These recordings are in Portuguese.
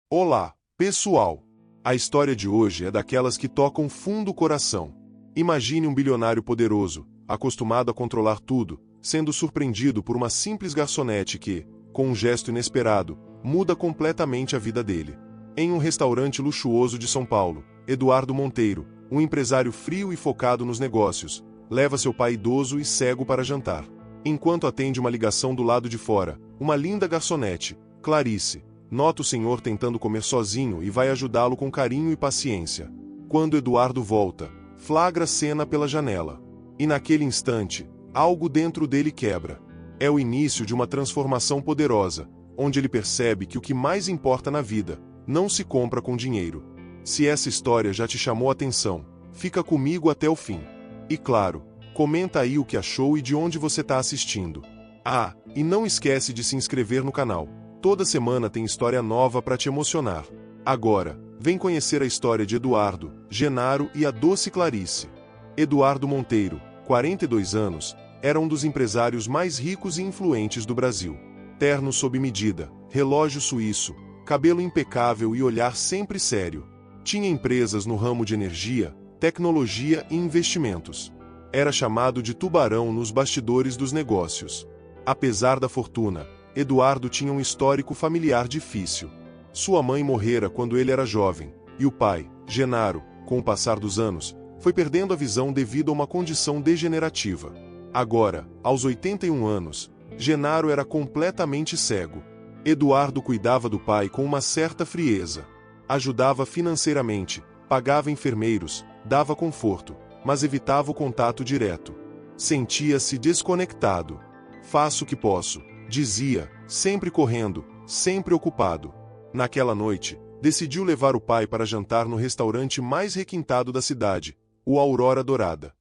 Olá, pessoal! A história de hoje é daquelas que tocam fundo o coração. Imagine um bilionário poderoso, acostumado a controlar tudo, sendo surpreendido por uma simples garçonete que, com um gesto inesperado, muda completamente a vida dele. Em um restaurante luxuoso de São Paulo, Eduardo Monteiro, um empresário frio e focado nos negócios, leva seu pai idoso e cego para jantar. Enquanto atende uma ligação do lado de fora, uma linda garçonete, Clarice, nota o senhor tentando comer sozinho e vai ajudá-lo com carinho e paciência. Quando Eduardo volta, flagra a cena pela janela. E naquele instante, algo dentro dele quebra. É o início de uma transformação poderosa, onde ele percebe que o que mais importa na vida não se compra com dinheiro. Se essa história já te chamou a atenção, fica comigo até o fim. E claro, comenta aí o que achou e de onde você está assistindo. Ah, e não esquece de se inscrever no canal. Toda semana tem história nova para te emocionar. Agora, vem conhecer a história de Eduardo, Genaro e a doce Clarice. Eduardo Monteiro, 42 anos, era um dos empresários mais ricos e influentes do Brasil. Terno sob medida, relógio suíço, cabelo impecável e olhar sempre sério. Tinha empresas no ramo de energia, tecnologia e investimentos. Era chamado de tubarão nos bastidores dos negócios. Apesar da fortuna, Eduardo tinha um histórico familiar difícil. Sua mãe morrera quando ele era jovem, e o pai, Genaro, com o passar dos anos, foi perdendo a visão devido a uma condição degenerativa. Agora, aos 81 anos, Genaro era completamente cego. Eduardo cuidava do pai com uma certa frieza. Ajudava financeiramente, pagava enfermeiros, dava conforto, mas evitava o contato direto. Sentia-se desconectado. Faço o que posso, dizia, sempre correndo, sempre ocupado. Naquela noite, decidiu levar o pai para jantar no restaurante mais requintado da cidade, o Aurora Dourada.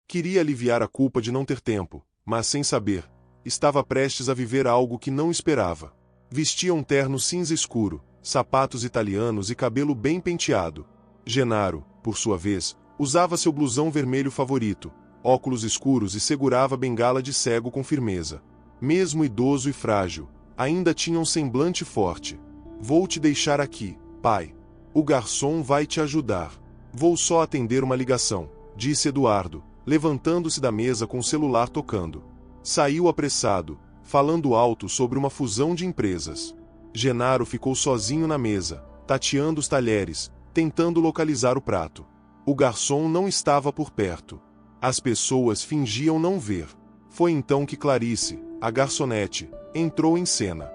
Queria aliviar a culpa de não ter tempo, mas sem saber, estava prestes a viver algo que não esperava. Vestia um terno cinza escuro, sapatos italianos e cabelo bem penteado. Genaro, por sua vez, usava seu blusão vermelho favorito, óculos escuros e segurava bengala de cego com firmeza. Mesmo idoso e frágil, ainda tinha um semblante forte. Vou te deixar aqui, pai. O garçom vai te ajudar. Vou só atender uma ligação, disse Eduardo, levantando-se da mesa com o celular tocando. Saiu apressado, falando alto sobre uma fusão de empresas. Genaro ficou sozinho na mesa, tateando os talheres, tentando localizar o prato. O garçom não estava por perto. As pessoas fingiam não ver. Foi então que Clarice, a garçonete, entrou em cena.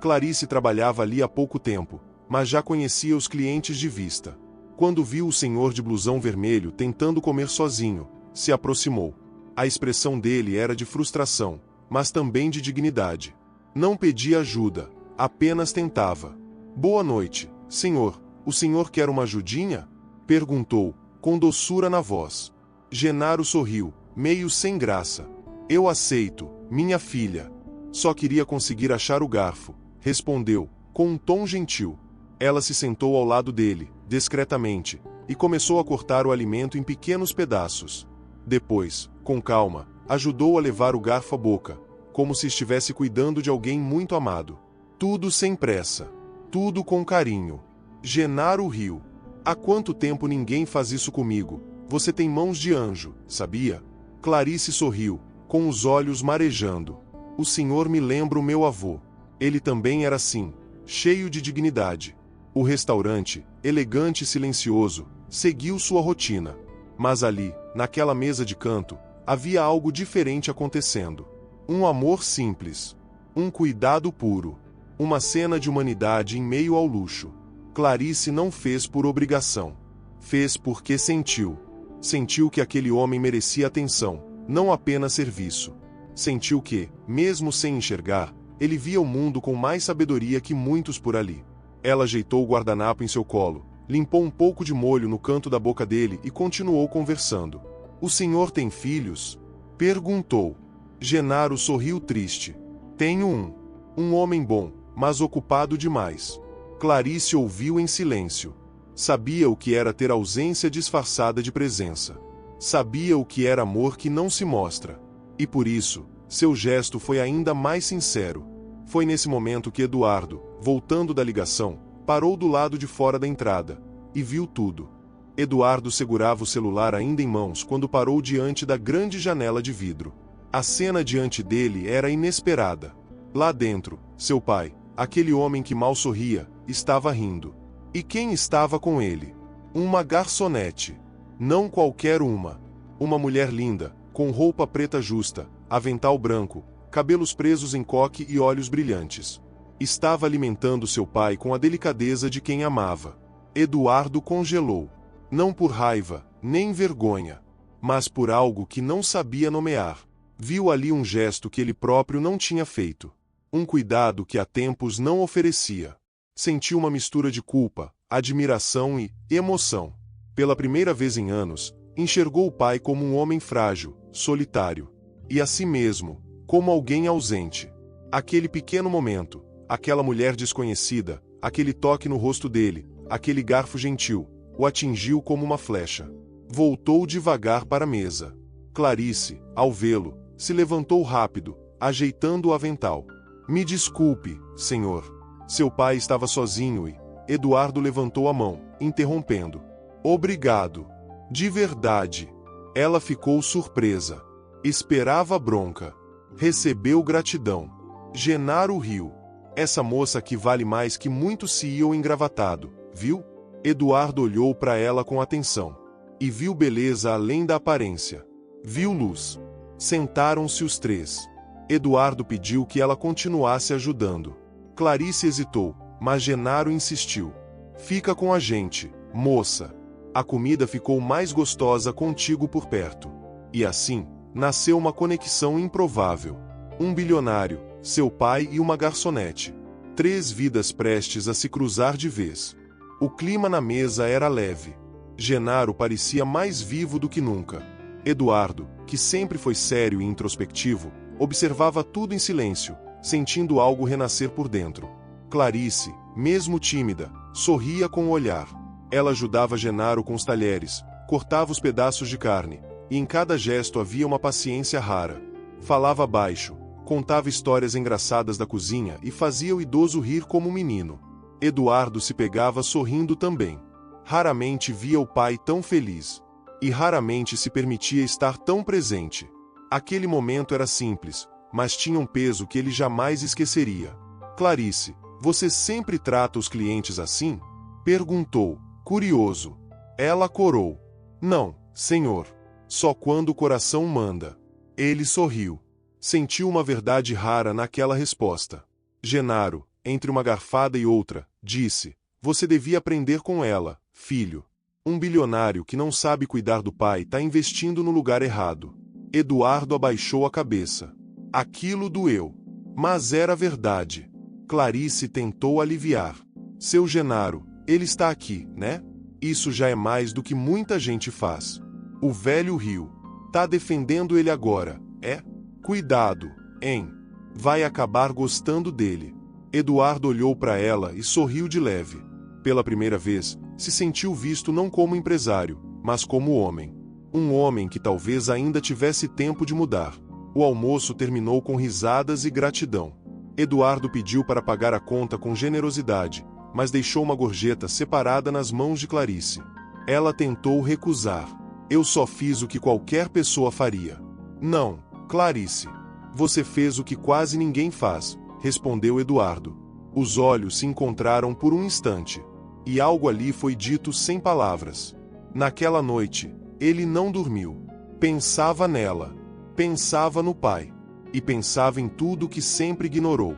Clarice trabalhava ali há pouco tempo, mas já conhecia os clientes de vista. Quando viu o senhor de blusão vermelho tentando comer sozinho, se aproximou. A expressão dele era de frustração, mas também de dignidade. Não pedia ajuda, apenas tentava. Boa noite, senhor. O senhor quer uma ajudinha? Perguntou, com doçura na voz. Genaro sorriu, meio sem graça. Eu aceito, minha filha. Só queria conseguir achar o garfo, respondeu, com um tom gentil. Ela se sentou ao lado dele, discretamente, e começou a cortar o alimento em pequenos pedaços. Depois, com calma, ajudou a levar o garfo à boca, como se estivesse cuidando de alguém muito amado. Tudo sem pressa. Tudo com carinho. Genaro riu. Há quanto tempo ninguém faz isso comigo? Você tem mãos de anjo, sabia? Clarice sorriu, com os olhos marejando. O senhor me lembra o meu avô. Ele também era assim, cheio de dignidade. O restaurante, elegante e silencioso, seguiu sua rotina. Mas ali, naquela mesa de canto, havia algo diferente acontecendo. Um amor simples. Um cuidado puro. Uma cena de humanidade em meio ao luxo. Clarice não fez por obrigação. Fez porque sentiu. Sentiu que aquele homem merecia atenção, não apenas serviço. Sentiu que, mesmo sem enxergar, ele via o mundo com mais sabedoria que muitos por ali. Ela ajeitou o guardanapo em seu colo, limpou um pouco de molho no canto da boca dele e continuou conversando. O senhor tem filhos? Perguntou. Genaro sorriu triste. Tenho um. Um homem bom, mas ocupado demais. Clarice ouviu em silêncio. Sabia o que era ter ausência disfarçada de presença. Sabia o que era amor que não se mostra. E por isso, seu gesto foi ainda mais sincero. Foi nesse momento que Eduardo, voltando da ligação, parou do lado de fora da entrada e viu tudo. Eduardo segurava o celular ainda em mãos quando parou diante da grande janela de vidro. A cena diante dele era inesperada. Lá dentro, seu pai, aquele homem que mal sorria, estava rindo. E quem estava com ele? Uma garçonete. Não qualquer uma. Uma mulher linda, com roupa preta justa, avental branco, cabelos presos em coque e olhos brilhantes. Estava alimentando seu pai com a delicadeza de quem amava. Eduardo congelou. Não por raiva, nem vergonha, mas por algo que não sabia nomear. Viu ali um gesto que ele próprio não tinha feito. Um cuidado que há tempos não oferecia. Sentiu uma mistura de culpa, admiração e emoção. Pela primeira vez em anos, enxergou o pai como um homem frágil, solitário. E a si mesmo, como alguém ausente. Aquele pequeno momento, aquela mulher desconhecida, aquele toque no rosto dele, aquele garfo gentil, o atingiu como uma flecha. Voltou devagar para a mesa. Clarice, ao vê-lo, se levantou rápido, ajeitando o avental. Me desculpe, senhor. Seu pai estava sozinho e Eduardo levantou a mão, interrompendo. Obrigado. De verdade. Ela ficou surpresa. Esperava bronca. Recebeu gratidão. Genaro riu. Essa moça aqui vale mais que muito CEO engravatado, viu? Eduardo olhou para ela com atenção. E viu beleza além da aparência. Viu luz. Sentaram-se os três. Eduardo pediu que ela continuasse ajudando. Clarice hesitou, mas Genaro insistiu. Fica com a gente, moça. A comida ficou mais gostosa contigo por perto. E assim, nasceu uma conexão improvável. Um bilionário, seu pai e uma garçonete. 3 vidas prestes a se cruzar de vez. O clima na mesa era leve. Genaro parecia mais vivo do que nunca. Eduardo, que sempre foi sério e introspectivo, observava tudo em silêncio, sentindo algo renascer por dentro. Clarice, mesmo tímida, sorria com o olhar. Ela ajudava Genaro com os talheres, cortava os pedaços de carne, e em cada gesto havia uma paciência rara. Falava baixo, contava histórias engraçadas da cozinha e fazia o idoso rir como um menino. Eduardo se pegava sorrindo também. Raramente via o pai tão feliz. E raramente se permitia estar tão presente. Aquele momento era simples, mas tinha um peso que ele jamais esqueceria. Clarice, você sempre trata os clientes assim? Perguntou, curioso. Ela corou. Não, senhor. Só quando o coração manda. Ele sorriu. Sentiu uma verdade rara naquela resposta. Genaro, entre uma garfada e outra, disse, você devia aprender com ela, filho. Um bilionário que não sabe cuidar do pai está investindo no lugar errado. Eduardo abaixou a cabeça. Aquilo doeu. Mas era verdade. Clarice tentou aliviar. Seu Genaro, ele está aqui, né? Isso já é mais do que muita gente faz. O velho riu. Tá defendendo ele agora, é? Cuidado, hein? Vai acabar gostando dele. Eduardo olhou para ela e sorriu de leve. Pela primeira vez, se sentiu visto não como empresário, mas como homem. Um homem que talvez ainda tivesse tempo de mudar. O almoço terminou com risadas e gratidão. Eduardo pediu para pagar a conta com generosidade, mas deixou uma gorjeta separada nas mãos de Clarice. Ela tentou recusar. Eu só fiz o que qualquer pessoa faria. Não, Clarice. Você fez o que quase ninguém faz, respondeu Eduardo. Os olhos se encontraram por um instante. E algo ali foi dito sem palavras. Naquela noite, ele não dormiu. Pensava nela. Pensava no pai. E pensava em tudo que sempre ignorou.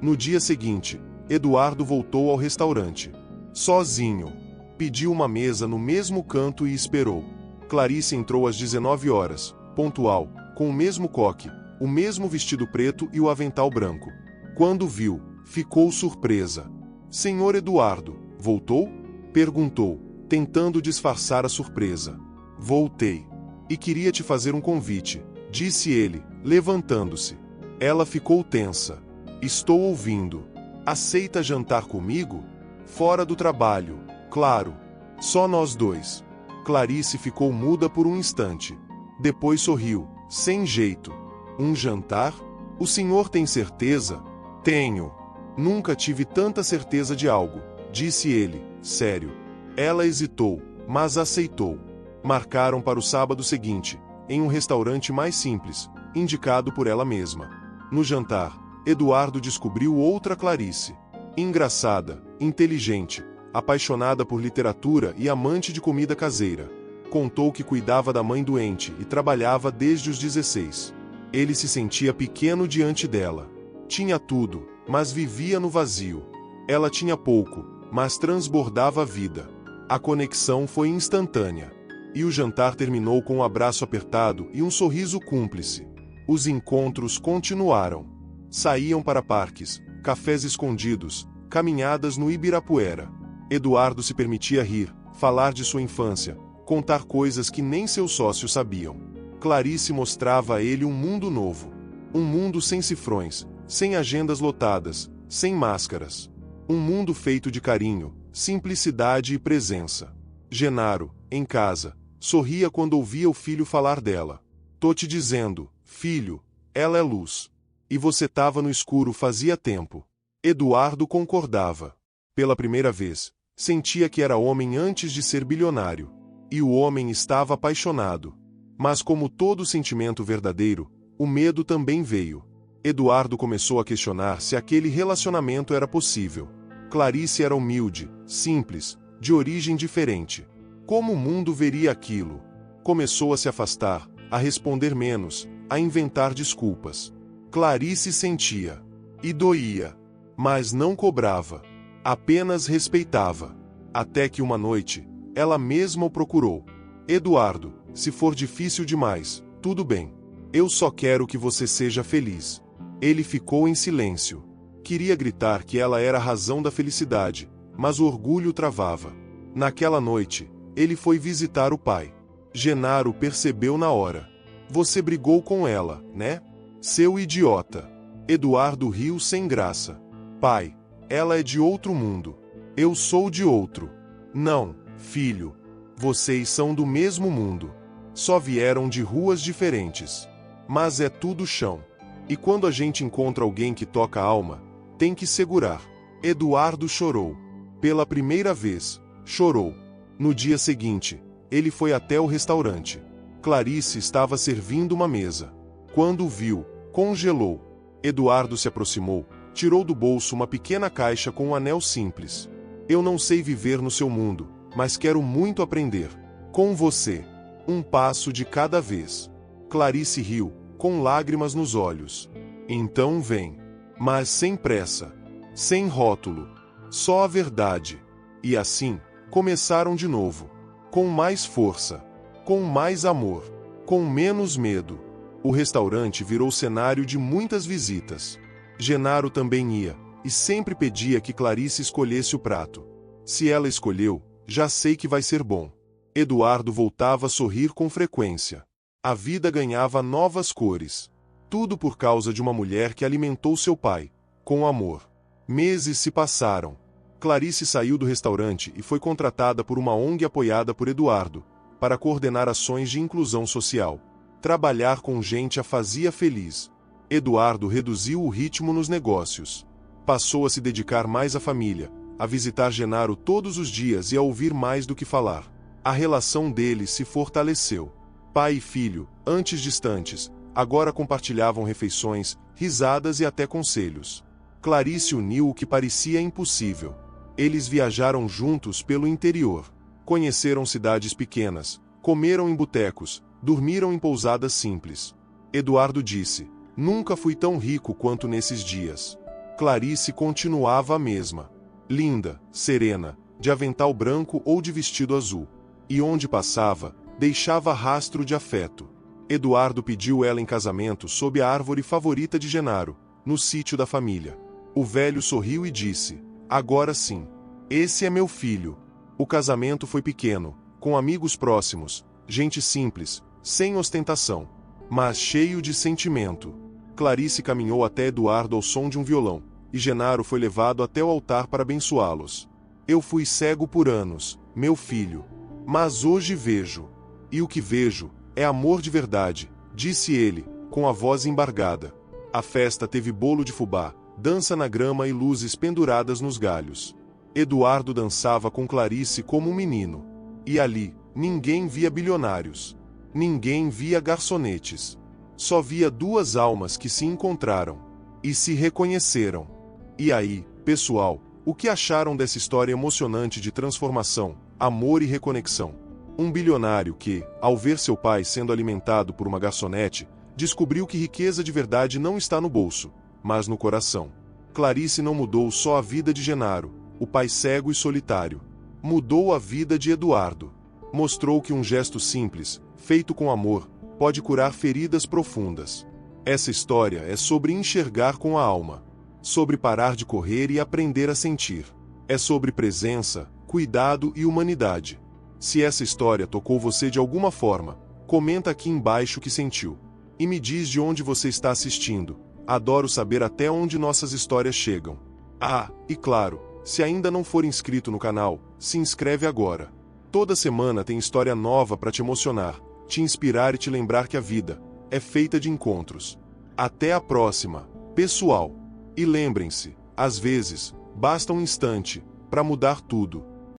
No dia seguinte, Eduardo voltou ao restaurante. Sozinho. Pediu uma mesa no mesmo canto e esperou. Clarice entrou às 19 horas, pontual, com o mesmo coque, o mesmo vestido preto e o avental branco. Quando viu, ficou surpresa. Senhor Eduardo, voltou? Perguntou, tentando disfarçar a surpresa. Voltei. E queria te fazer um convite, disse ele, levantando-se. Ela ficou tensa. Estou ouvindo. Aceita jantar comigo? Fora do trabalho, claro. Só nós dois. Clarice ficou muda por um instante. Depois sorriu, sem jeito. Um jantar? O senhor tem certeza? Tenho. Nunca tive tanta certeza de algo, disse ele, sério. Ela hesitou, mas aceitou. Marcaram para o sábado seguinte, em um restaurante mais simples, indicado por ela mesma. No jantar, Eduardo descobriu outra Clarice. Engraçada, inteligente, apaixonada por literatura e amante de comida caseira. Contou que cuidava da mãe doente e trabalhava desde os 16. Ele se sentia pequeno diante dela. Tinha tudo, mas vivia no vazio. Ela tinha pouco, mas transbordava a vida. A conexão foi instantânea. E o jantar terminou com um abraço apertado e um sorriso cúmplice. Os encontros continuaram. Saíam para parques, cafés escondidos, caminhadas no Ibirapuera. Eduardo se permitia rir, falar de sua infância, contar coisas que nem seus sócios sabiam. Clarice mostrava a ele um mundo novo. Um mundo sem cifrões, sem agendas lotadas, sem máscaras. Um mundo feito de carinho, simplicidade e presença. Genaro, em casa, sorria quando ouvia o filho falar dela. Tô te dizendo, filho, ela é luz. E você tava no escuro fazia tempo. Eduardo concordava. Pela primeira vez, sentia que era homem antes de ser bilionário. E o homem estava apaixonado. Mas como todo sentimento verdadeiro, o medo também veio. Eduardo começou a questionar se aquele relacionamento era possível. Clarice era humilde, simples, de origem diferente. Como o mundo veria aquilo? Começou a se afastar, a responder menos, a inventar desculpas. Clarice sentia. E doía. Mas não cobrava. Apenas respeitava. Até que uma noite, ela mesma o procurou. Eduardo, se for difícil demais, tudo bem. Eu só quero que você seja feliz. Ele ficou em silêncio. Queria gritar que ela era a razão da felicidade, mas o orgulho travava. Naquela noite, ele foi visitar o pai. Genaro percebeu na hora. Você brigou com ela, né? Seu idiota. Eduardo riu sem graça. Pai, ela é de outro mundo. Eu sou de outro. Não, filho. Vocês são do mesmo mundo. Só vieram de ruas diferentes. Mas é tudo chão. E quando a gente encontra alguém que toca a alma, tem que segurar. Eduardo chorou. Pela primeira vez, chorou. No dia seguinte, ele foi até o restaurante. Clarice estava servindo uma mesa. Quando o viu, congelou. Eduardo se aproximou, tirou do bolso uma pequena caixa com um anel simples. Eu não sei viver no seu mundo, mas quero muito aprender. Com você. Um passo de cada vez. Clarice riu, com lágrimas nos olhos. Então vem. Mas sem pressa. Sem rótulo. Só a verdade. E assim, começaram de novo. Com mais força. Com mais amor. Com menos medo. O restaurante virou cenário de muitas visitas. Genaro também ia, e sempre pedia que Clarice escolhesse o prato. Se ela escolheu, já sei que vai ser bom. Eduardo voltava a sorrir com frequência. A vida ganhava novas cores. Tudo por causa de uma mulher que alimentou seu pai, com amor. Meses se passaram. Clarice saiu do restaurante e foi contratada por uma ONG apoiada por Eduardo, para coordenar ações de inclusão social. Trabalhar com gente a fazia feliz. Eduardo reduziu o ritmo nos negócios. Passou a se dedicar mais à família, a visitar Genaro todos os dias e a ouvir mais do que falar. A relação deles se fortaleceu. Pai e filho, antes distantes, agora compartilhavam refeições, risadas e até conselhos. Clarice uniu o que parecia impossível. Eles viajaram juntos pelo interior. Conheceram cidades pequenas, comeram em botecos, dormiram em pousadas simples. Eduardo disse: nunca fui tão rico quanto nesses dias. Clarice continuava a mesma. Linda, serena, de avental branco ou de vestido azul. E onde passava, deixava rastro de afeto. Eduardo pediu ela em casamento sob a árvore favorita de Genaro, no sítio da família. O velho sorriu e disse: agora sim. Esse é meu filho. O casamento foi pequeno, com amigos próximos, gente simples, sem ostentação, mas cheio de sentimento. Clarice caminhou até Eduardo ao som de um violão, e Genaro foi levado até o altar para abençoá-los. Eu fui cego por anos, meu filho, mas hoje vejo. E o que vejo é amor de verdade, disse ele, com a voz embargada. A festa teve bolo de fubá, dança na grama e luzes penduradas nos galhos. Eduardo dançava com Clarice como um menino. E ali, ninguém via bilionários. Ninguém via garçonetes. Só via duas almas que se encontraram. E se reconheceram. E aí, pessoal, o que acharam dessa história emocionante de transformação, amor e reconexão? Um bilionário que, ao ver seu pai sendo alimentado por uma garçonete, descobriu que riqueza de verdade não está no bolso, mas no coração. Clarice não mudou só a vida de Genaro, o pai cego e solitário. Mudou a vida de Eduardo. Mostrou que um gesto simples, feito com amor, pode curar feridas profundas. Essa história é sobre enxergar com a alma. Sobre parar de correr e aprender a sentir. É sobre presença, cuidado e humanidade. Se essa história tocou você de alguma forma, comenta aqui embaixo o que sentiu. E me diz de onde você está assistindo. Adoro saber até onde nossas histórias chegam. Ah, e claro, se ainda não for inscrito no canal, se inscreve agora. Toda semana tem história nova para te emocionar, te inspirar e te lembrar que a vida é feita de encontros. Até a próxima, pessoal! E lembrem-se, às vezes, basta um instante para mudar tudo.